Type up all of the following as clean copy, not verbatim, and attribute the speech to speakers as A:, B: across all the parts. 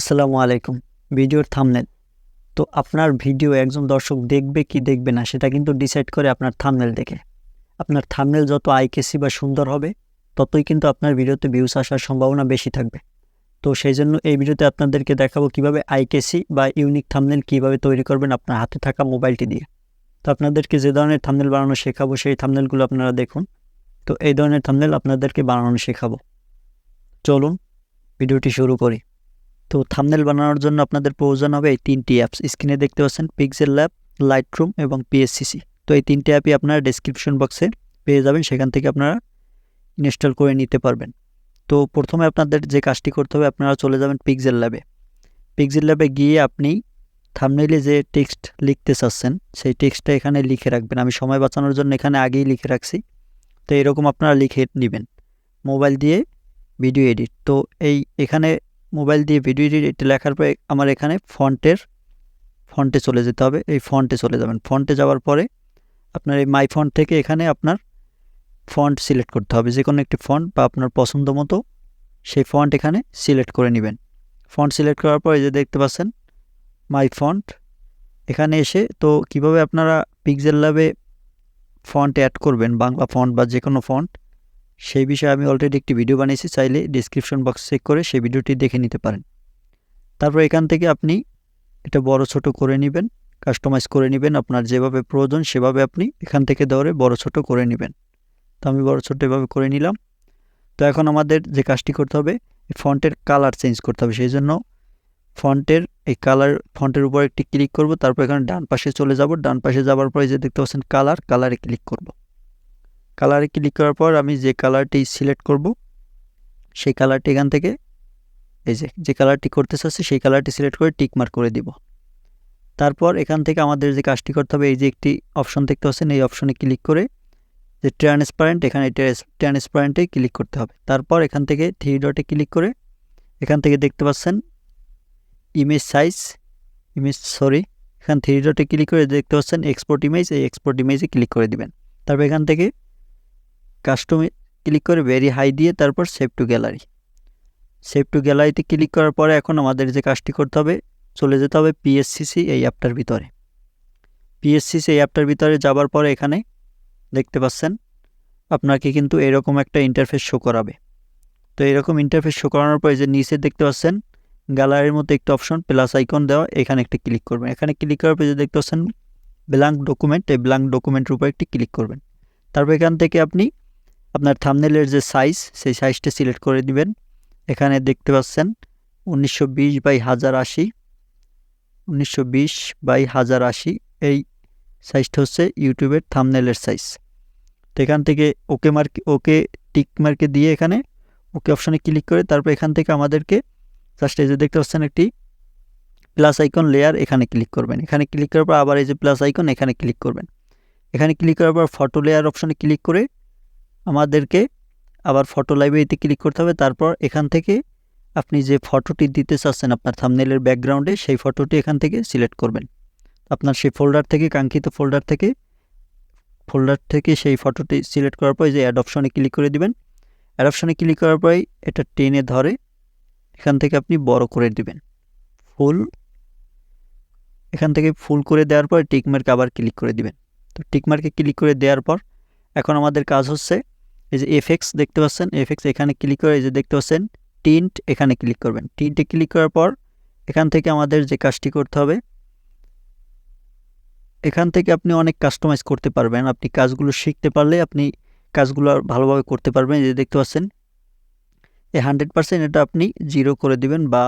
A: আসসালামু আলাইকুম। ভিডিওর থাম্বনেল। তো আপনার ভিডিও একজন দর্শক দেখবে কি দেখবে না সেটা কিন্তু ডিসাইড করে আপনার থাম্বনেল দেখে। আপনার থাম্বনেল যত আই-ক্যাচি বা সুন্দর হবে ততই কিন্তু আপনার ভিডিওতে ভিউজ আসার সম্ভাবনা বেশি থাকবে। তো সেইজন্য এই ভিডিওতে আপনাদেরকে দেখাবো কিভাবে আই-ক্যাচি বা ইউনিক থাম্বনেল কিভাবে তৈরি করবেন আপনার হাতে থাকা মোবাইলটি দিয়ে। তো আপনাদেরকে যে ধরনের থাম্বনেল বানানো শেখাবো সেই থাম্বনেলগুলো আপনারা দেখুন। তো এই ধরনের থাম্বনেল আপনাদেরকে বানানো শেখাবো। চলুন ভিডিওটি শুরু করি। তো থাম্বনেল বানানোর জন্য আপনাদের প্রয়োজন হবে এই 3টি অ্যাপস। স্ক্রিনে দেখতে পাচ্ছেন Pixellab, Lightroom এবং PSCC। তো এই 3টে অ্যাপই আপনারা ডেসক্রিপশন বক্সে পেয়ে যাবেন, সেখান থেকে আপনারা ইনস্টল করে নিতে পারবেন। তো প্রথমে আপনাদের যে কাজটি করতে হবে, আপনারা চলে যাবেন Pixellab-এ। Pixellab-এ গিয়ে আপনি থাম্বনেইলে যে টেক্সট লিখতে চাচ্ছেন সেই টেক্সটটা এখানে লিখে রাখবেন। আমি সময় বাঁচানোর জন্য এখানে আগেই লিখে রাখছি। তো এরকম আপনারা লিখে নেবেন মোবাইল দিয়ে ভিডিও এডিট। তো এখানে মোবাইল দিয়ে ভিডিও এডিট লেখার পরে আমার এখানে ফন্টে চলে যেতে হবে। এই ফন্টে চলে যাবেন। ফন্টে যাওয়ার পরে আপনার এই মাই ফন্ট থেকে এখানে আপনার ফন্ট সিলেক্ট করতে হবে, যে কোনো একটি ফন্ট বা আপনার পছন্দ মতো সেই ফন্ট এখানে সিলেক্ট করে নেবেন। ফন্ট সিলেক্ট করার পরে যে দেখতে পাচ্ছেন মাই ফন্ট, এখানে এসে তো কিভাবে আপনারা Pixellab-এ ফন্ট অ্যাড করবেন, বাংলা ফন্ট বা যে কোনো ফন্ট, সেই বিষয়ে আমি অলরেডি একটি ভিডিও বানিয়েছি, চাইলে ডিসক্রিপশন বক্স চেক করে সেই ভিডিওটি দেখে নিতে পারেন। তারপর এখান থেকে আপনি এটা বড় ছোট করে নেবেন, কাস্টমাইজ করে নেবেন, আপনার যেভাবে প্রয়োজন সেভাবে আপনি এখান থেকে ধরে বড় ছোট করে নেবেন। তো আমি বড় ছোট এভাবে করে নিলাম। তো এখন আমাদের যে কাজটি করতে হবে, এই ফন্টের কালার চেঞ্জ করতে হবে। সেই জন্য ফন্টের উপর একটি ক্লিক করব, তারপর এখানে ডান পাশে চলে যাব। ডান পাশে যাওয়ার পরে যে দেখতে পাচ্ছেন কালারে ক্লিক করব। কালারে ক্লিক করার পর আমি যে কালারটি সিলেক্ট করব সেই কালারটি এখান থেকে যে কালারটি করতে চাচ্ছি সেই কালারটি সিলেক্ট করে টিক মার্ক করে দিব। তারপর এখান থেকে আমাদের যে কাজটি করতে হবে, এই যে একটি অপশন দেখতে পাচ্ছেন, এই অপশনে ক্লিক করে যে ট্রান্সপারেন্ট, এখানে ট্রান্সপারেন্টে ক্লিক করতে হবে। তারপর এখান থেকে 3 ডটে ক্লিক করে এখান থেকে দেখতে পাচ্ছেন এখান 3 ডটে ক্লিক করে দেখতে পাচ্ছেন এক্সপোর্ট ইমেজ, এই এক্সপোর্ট ইমেজে ক্লিক করে দিবেন। তারপর এখান থেকে কাস্টমে ক্লিক করে ভেরি হাই দিয়ে তারপর সেভ টু গ্যালারিতে ক্লিক করার পরে এখন আমাদের যে কাজটি করতে হবে, চলে যেতে হবে পিএসসিসি এই অ্যাপটার ভিতরে। পিএসসিসি এই অ্যাপটার ভিতরে যাবার পরে এখানে দেখতে পাচ্ছেন আপনাকে কিন্তু এরকম একটা ইন্টারফেস শো করাবে। তো এরকম ইন্টারফেস শো করানোর পরে যে নিচে দেখতে পাচ্ছেন গ্যালারির মতো একটা অপশন প্লাস আইকন দেওয়া, এখানে একটি ক্লিক করবেন। এখানে ক্লিক করার পরে যে দেখতে পাচ্ছেন ব্ল্যাঙ্ক ডকুমেন্ট, এই ব্ল্যাঙ্ক ডকুমেন্টের উপর একটি ক্লিক করবেন। তারপর এখান থেকে আপনি আপনার থাম্বনেলের যে সাইজ সেই সাইজটা সিলেক্ট করে দিবেন। এখানে দেখতে পাচ্ছেন 1920x1080 এই সাইজটা হচ্ছে ইউটিউবের থাম্বনেলের সাইজ। তো এখান থেকে ওকে টিক মার্কে দিয়ে এখানে ওকে অপশনে ক্লিক করে তারপর এখান থেকে আমাদেরকে জাস্ট এই যে দেখতে পাচ্ছেন একটি প্লাস আইকন লেয়ার, এখানে ক্লিক করবেন। এখানে ক্লিক করার পর আবার এই যে প্লাস আইকন, এখানে ক্লিক করবেন। এখানে ক্লিক করার পর ফটো লেয়ার অপশনে ক্লিক করে আমাদেরকে আবার ফটো লাইব্রেরিতে ক্লিক করতে হবে। তারপর এখান থেকে আপনি যে ফটোটি দিতে চাচ্ছেন আপনার থাম্বনেলের ব্যাকগ্রাউন্ডে, সেই ফটোটি এখান থেকে সিলেক্ট করবেন। আপনার সেই কাঙ্ক্ষিত ফোল্ডার থেকে সেই ফটোটি সিলেক্ট করার পর যে অ্যাড অপশনে ক্লিক করে দিবেন। অ্যাড অপশনে ক্লিক করার পরেই এটা টেনে ধরে এখান থেকে আপনি বড় করে দিবেন। এখান থেকে ফুল করে দেওয়ার পর টিকমার্ক আবার ক্লিক করে দিবেন। তো টিকমার্কে ক্লিক করে দেওয়ার পর এখন আমাদের কাজ হচ্ছে এই যে এফেক্টস দেখতে পাচ্ছেন, এফেক্টস এখানে ক্লিক করে এই যে দেখতে পাচ্ছেন টিন্ট, এখানে ক্লিক করবেন। টিন্টে ক্লিক করার পর এখান থেকে আমাদের যে কাজটি করতে হবে, এখান থেকে আপনি অনেক কাস্টমাইজ করতে পারবেন। আপনি কাজগুলো শিখতে পারলে আপনি কাজগুলো ভালোভাবে করতে পারবেন। এই যে দেখতে পাচ্ছেন এই 100% এটা আপনি 0 করে দিবেন বা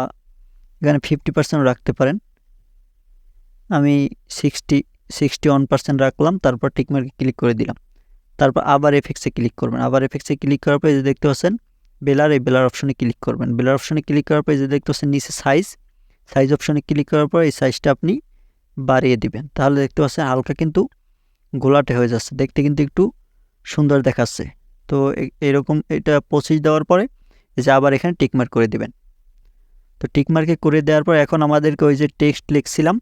A: এখানে 50% রাখতে পারেন। আমি 61% রাখলাম। তারপর টিকমার্কে ক্লিক করে দিলাম। তারপর আবার এফেক্টসে ক্লিক করবেন। আবার এফেক্টসে ক্লিক করার পর যে দেখতে পাচ্ছেন এই বেলার অপশনে ক্লিক করবেন। বেলার অপশনে ক্লিক করার পর যে দেখতে পাচ্ছেন নিচে সাইজ অপশনে ক্লিক করার পর এই সাইজটা আপনি বাড়িয়ে দিবেন। তাহলে দেখতে পাচ্ছেন হালকা কিন্তু গোলাটে হয়ে যাচ্ছে, দেখতে কিন্তু একটু সুন্দর দেখাচ্ছে। তো এরকম এটা 25 দেওয়ার পরে এই যে আবার এখানে টিকমার্ক করে দিবেন। তো টিকমার্কে করে দেওয়ার পর এখন আমাদেরকে ওই যে টেক্সট লিখছিলাম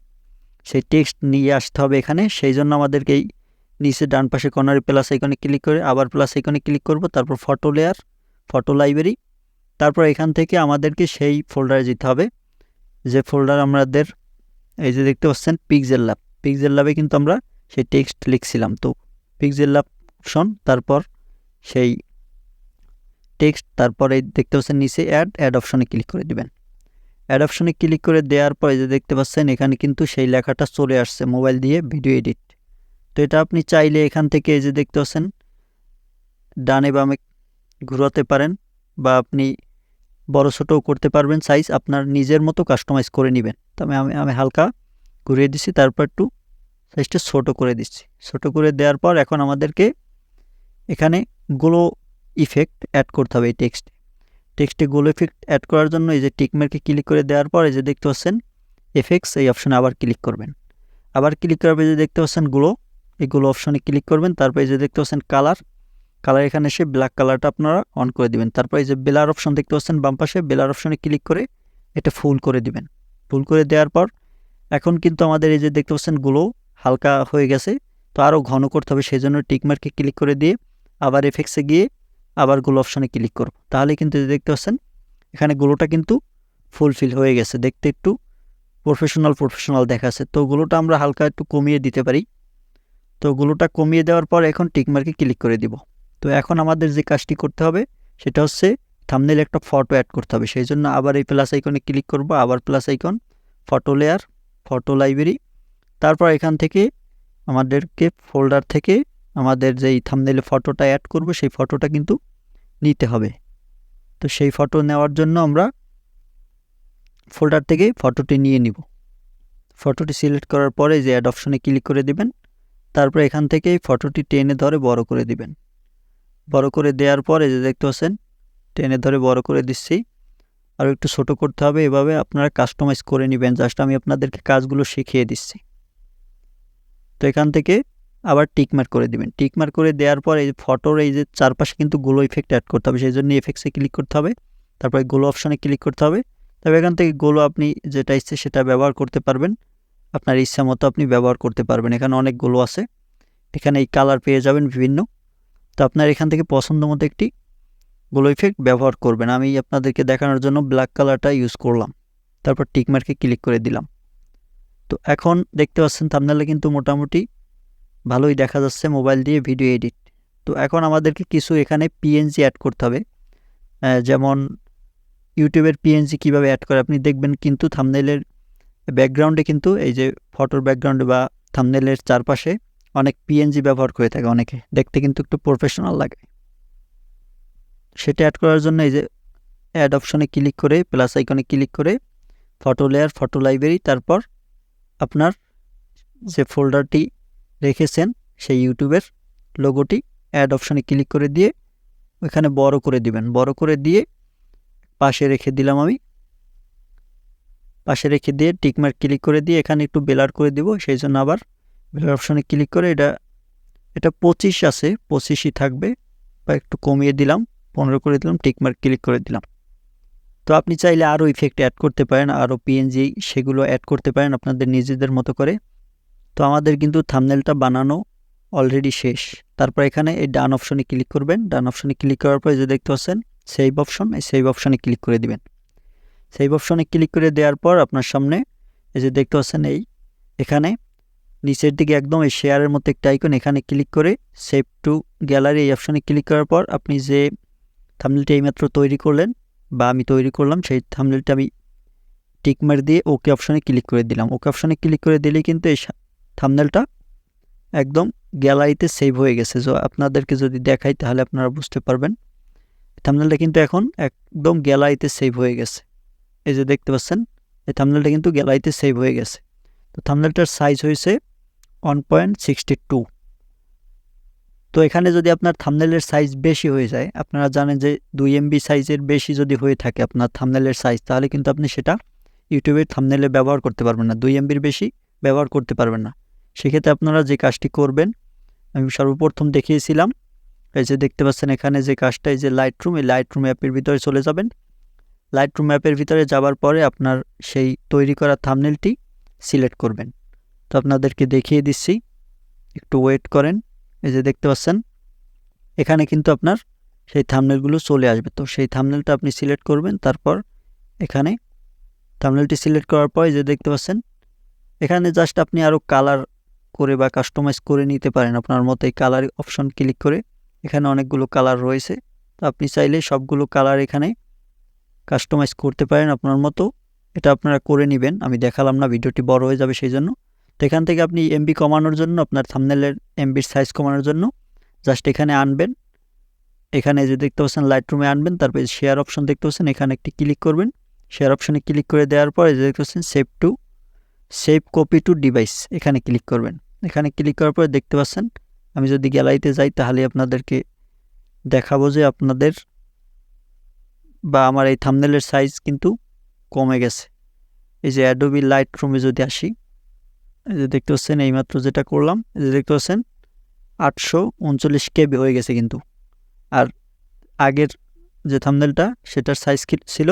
A: সেই টেক্সট নিয়ে আসতে হবে এখানে। সেই জন্য আমাদেরকে এই নিচে ডান পাশে কর্নারে প্লাস আইকনে ক্লিক করে আবার প্লাস আইকনে ক্লিক করব। তারপর ফটো লেয়ার, ফটো লাইব্রেরি, তারপর এখান থেকে আমাদেরকে সেই ফোল্ডারে যেতে হবে। যে ফোল্ডার আমাদের এই যে দেখতে পাচ্ছেন পিক্সেল ল্যাব, পিক্সেল ল্যাবে কিন্তু আমরা সেই টেক্সট লিখছিলাম। তো পিক্সেল ল্যাব অপশন, তারপর সেই টেক্সট, তারপরে দেখতে পাচ্ছেন নিচে অ্যাড অপশনে ক্লিক করে দিবেন। অ্যাড অপশনে ক্লিক করে দেওয়ার পরে যে দেখতে পাচ্ছেন এখানে কিন্তু সেই লেখাটা চলে আসছে মোবাইল দিয়ে ভিডিও এডিট। তো এটা আপনি চাইলে এখান থেকে এই যে দেখতে পাচ্ছেন ডানে বামে ঘোরাতে পারেন, বা আপনি বড় ছোটও করতে পারবেন, সাইজ আপনার নিজের মতো কাস্টমাইজ করে নেবেন। তো আমি হালকা ঘুরিয়ে দিচ্ছি, তারপর একটু সাইজটা ছোট করে দিচ্ছি। ছোট করে দেওয়ার পর এখন আমাদেরকে এখানে গ্লো ইফেক্ট অ্যাড করতে হবে। এই টেক্সটে গ্লো ইফেক্ট অ্যাড করার জন্য এই যে টিকমার্কে ক্লিক করে দেওয়ার পর এই যে দেখতে পাচ্ছেন এফেক্টস, এই অপশনে আবার ক্লিক করবেন। আবার ক্লিক করবে যে দেখতে পাচ্ছেন গ্লো, এই গ্লো অপশনে ক্লিক করবেন। তারপর এই যে দেখতে পাচ্ছেন কালার এখানে এসে ব্ল্যাক কালারটা আপনারা অন করে দিবেন। তারপর এই যে বেলার অপশন দেখতে পাচ্ছেন বাম পাশে, বেলার অপশনে ক্লিক করে এটা ফুল করে দিবেন। ফুল করে দেওয়ার পর এখন কিন্তু আমাদের এই যে দেখতে পাচ্ছেন গ্লো হালকা হয়ে গেছে। তো আরও ঘন করতে হবে, সেই জন্য টিকমার্কে ক্লিক করে দিয়ে আবার এফেক্টসে গিয়ে আবার গ্লো অপশনে ক্লিক করব। তাহলে কিন্তু দেখতে পাচ্ছেন এখানে গ্লোটা কিন্তু ফুলফিল হয়ে গেছে, দেখতে একটু প্রফেশনাল দেখাচ্ছে। তো গ্লোটা আমরা হালকা একটু কমিয়ে দিতে পারি। তো গ্লোটা কমিয়ে দেওয়ার পর এখন টিকমার্কে ক্লিক করে দিব। তো এখন আমাদের যে কাজটি করতে হবে সেটা হচ্ছে থাম্বনেইলে একটা ফটো অ্যাড করতে হবে। সেই জন্য আবার এই প্লাস আইকনে ক্লিক করব, আবার plus icon, photo layer, photo library. তারপর এখান থেকে আমাদেরকে ফোল্ডার থেকে আমাদের যেই থাম্বনেইলে ফটোটা অ্যাড করব সেই ফটোটা কিন্তু নিতে হবে। তো সেই ফটো নেওয়ার জন্য আমরা ফোল্ডার থেকে ফটোটি নিয়ে নিব। ফটোটি সিলেক্ট করার পরে যে অ্যাড অপশনে ক্লিক করে দিবেন। তারপর এখান থেকে ফটোটি টেনে ধরে বড় করে দিবেন। বড় করে দেওয়ার পরে যে দেখতে পাচ্ছেন টেনে ধরে বড় করে দিচ্ছি। আর একটু ছোট করতে হবে, এভাবে আপনারা কাস্টমাইজ করে নেবেন। জাস্ট আমি আপনাদেরকে কাজগুলো শিখিয়ে দিচ্ছি। তো এখান থেকে আবার টিকমার্ক করে দিবেন। টিকমার্ক করে দেওয়ার পর এই ফটোর এই যে চারপাশে কিন্তু গ্লো ইফেক্ট অ্যাড করতে হবে, সেই জন্য এফেক্টসে ক্লিক করতে হবে। তারপরে গ্লো অপশনে ক্লিক করতে হবে। তবে এখান থেকে গ্লো আপনি যেটা ইচ্ছে সেটা ব্যবহার করতে পারবেন, আপনার ইচ্ছা মতো আপনি ব্যবহার করতে পারবেন। এখানে অনেক গ্লো আছে, এখানে এই কালার পেয়ে যাবেন বিভিন্ন। তো আপনার এখান থেকে পছন্দ মতো একটি গ্লো ইফেক্ট ব্যবহার করবেন। আমি আপনাদেরকে দেখানোর জন্য ব্ল্যাক কালারটা ইউজ করলাম। তারপর টিকমার্কে ক্লিক করে দিলাম। তো এখন দেখতে পাচ্ছেন থাম্বনেইলে কিন্তু মোটামুটি ভালোই দেখা যাচ্ছে মোবাইল দিয়ে ভিডিও এডিট। তো এখন আমাদেরকে কিছু এখানে পিএনজি অ্যাড করতে হবে। যেমন ইউটিউবের পিএনজি কীভাবে অ্যাড করে আপনি দেখবেন, কিন্তু থাম্বনেইলের ব্যাকগ্রাউন্ডে কিন্তু এই যে ফটোর ব্যাকগ্রাউন্ডে বা থাম্বনেইলের চারপাশে অনেক পিএনজি ব্যবহার করে থাকে অনেকে, দেখতে কিন্তু একটু প্রফেশনাল লাগে। সেটা অ্যাড করার জন্য এই যে অ্যাড অপশনে ক্লিক করে প্লাস আইকনে ক্লিক করে ফটো লেয়ার, ফটো লাইব্রেরি, তারপর আপনার যে ফোল্ডারটি রেখেছেন সেই ইউটিউবের লোগোটি অ্যাড অপশনে ক্লিক করে দিয়ে ওইখানে বড় করে দিবেন। বড় করে দিয়ে পাশে রেখে দিলাম আমি। পাশে রেখে দিয়ে টিকমার্ক ক্লিক করে দিয়ে এখানে একটু বেলার করে দিব, সেই জন্য আবার বেলার অপশনে ক্লিক করে এটা 25 আছে, 25ই থাকবে, বা একটু কমিয়ে দিলাম, 15 করে দিলাম, টিকমার্ক ক্লিক করে দিলাম। তো আপনি চাইলে আরও ইফেক্ট অ্যাড করতে পারেন, আরও পিএনজি সেগুলো অ্যাড করতে পারেন আপনাদের নিজেদের মতো করে। তো আমাদের কিন্তু থাম্বনেইলটা বানানো অলরেডি শেষ। তারপর এখানে এই ডান অপশনে ক্লিক করবেন। ডান অপশনে ক্লিক করার পর যে দেখতে পাচ্ছেন সেভ অপশন, এই সেভ অপশনে ক্লিক করে দিবেন। সেভ অপশনে ক্লিক করে দেওয়ার পর আপনার সামনে এই যে দেখতে পাচ্ছেন এখানে নিচের দিকে একদম এই শেয়ারের মতো একটা আইকন, এখানে ক্লিক করে সেভ টু গ্যালারি এই অপশনে ক্লিক করার পর আপনি যে থাম্বনেইলটা এইমাত্র তৈরি করলেন বা আমি তৈরি করলাম সেই থাম্বনেইলটা আমি টিকমার্ক দিয়ে ওকে অপশনে ক্লিক করে দিলাম। ওকে অপশনে ক্লিক করে দিলেই কিন্তু এই থাম্বনেইলটা একদম গ্যালারিতে সেভ হয়ে গেছে। আপনাদেরকে যদি দেখাই তাহলে আপনারা বুঝতে পারবেন। থাম্বনেইলটা কিন্তু এখন একদম গ্যালারিতে সেভ হয়ে গেছে। এই যে দেখতে পাচ্ছেন এই থাম্বনেইলটা কিন্তু গ্যালারিতে সেভ হয়ে গেছে। তো থাম্বনেইলটার সাইজ হয়েছে 1.62। তো এখানে যদি আপনার থাম্বনেইলের সাইজ বেশি হয়ে যায়, আপনারা জানেন যে 2 MB সাইজের বেশি যদি হয়ে থাকে আপনার থাম্বনেইলের সাইজ, তাহলে কিন্তু আপনি সেটা ইউটিউবের থাম্বনেইলে ব্যবহার করতে পারবেন না, 2 MBর বেশি ব্যবহার করতে পারবেন না। সেক্ষেত্রে আপনারা যে কাজটি করবেন আমি সর্বপ্রথম দেখিয়েছিলাম, এই যে দেখতে পাচ্ছেন এখানে যে কাজটা, এই যে লাইটরুম, এই লাইটরুম অ্যাপের ভিতরে চলে যাবেন। লাইটরুম অ্যাপের ভিতরে যাবার পরে আপনার সেই তৈরি করা থাম্বনেইলটি সিলেক্ট করবেন। তো আপনাদেরকে দেখিয়ে দিচ্ছি, একটু ওয়েট করেন। এই যে দেখতে পাচ্ছেন এখানে কিন্তু আপনার সেই থাম্বনেইলগুলো চলে আসবে। তো সেই থাম্বনেইলটা আপনি সিলেক্ট করবেন, তারপর এখানে থাম্বনেলটি সিলেক্ট করার পরে যে দেখতে পাচ্ছেন এখানে জাস্ট আপনি আরও কালার করে বা কাস্টমাইজ করে নিতে পারেন আপনার মতো। এই কালার অপশন ক্লিক করে এখানে অনেকগুলো কালার রয়েছে, তো আপনি চাইলে সবগুলো কালার এখানে কাস্টমাইজ করতে পারেন আপনার মতো। এটা আপনারা করে নেবেন, আমি দেখালাম না, ভিডিওটি বড় হয়ে যাবে সেই জন্য। তো এখান থেকে আপনি এমবি কমানোর জন্য, আপনার থাম্বনেলের এমবির সাইজ কমানোর জন্য জাস্ট এখানে আনবেন, এখানে যে দেখতে পাচ্ছেন লাইটরুমে আনবেন, তারপরে শেয়ার অপশন দেখতে পাচ্ছেন এখানে একটি ক্লিক করবেন। শেয়ার অপশনে ক্লিক করে দেওয়ার পরে যে দেখতে পাচ্ছেন সেভ কপি টু ডিভাইস, এখানে ক্লিক করবেন। এখানে ক্লিক করার পরে দেখতে পাচ্ছেন আমি যদি গ্যালারিতে যাই তাহলে আপনাদেরকে দেখাবো যে আপনাদের বা আমার এই থাম্বনেলের সাইজ কিন্তু কমে গেছে। এই যে অ্যাডোবি লাইটরুমে যদি আসি, এই যে দেখতে পাচ্ছেন এইমাত্র যেটা করলাম, এই যে দেখতে পাচ্ছেন 839 KB হয়ে গেছে কিন্তু। আর আগের যে থাম্বনেলটা সেটার সাইজ ছিল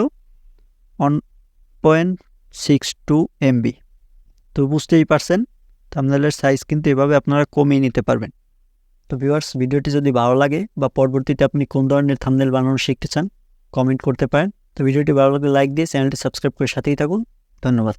A: 1.62 MB। তো বুঝতেই পারছেন থাম্বনেলের সাইজ কিন্তু এভাবে আপনারা কমিয়ে নিতে পারবেন। তো ভিউয়ার্স, ভিডিওটি যদি ভালো লাগে বা পরবর্তীতে আপনি কোন ধরনের থাম্বনেল বানানো শিখতে চান কমেন্ট করতে পারেন। তো ভিডিওটি ভালো লাগলে লাইক দিয়ে চ্যানেলটি সাবস্ক্রাইব করে সাথেই থাকুন। ধন্যবাদ।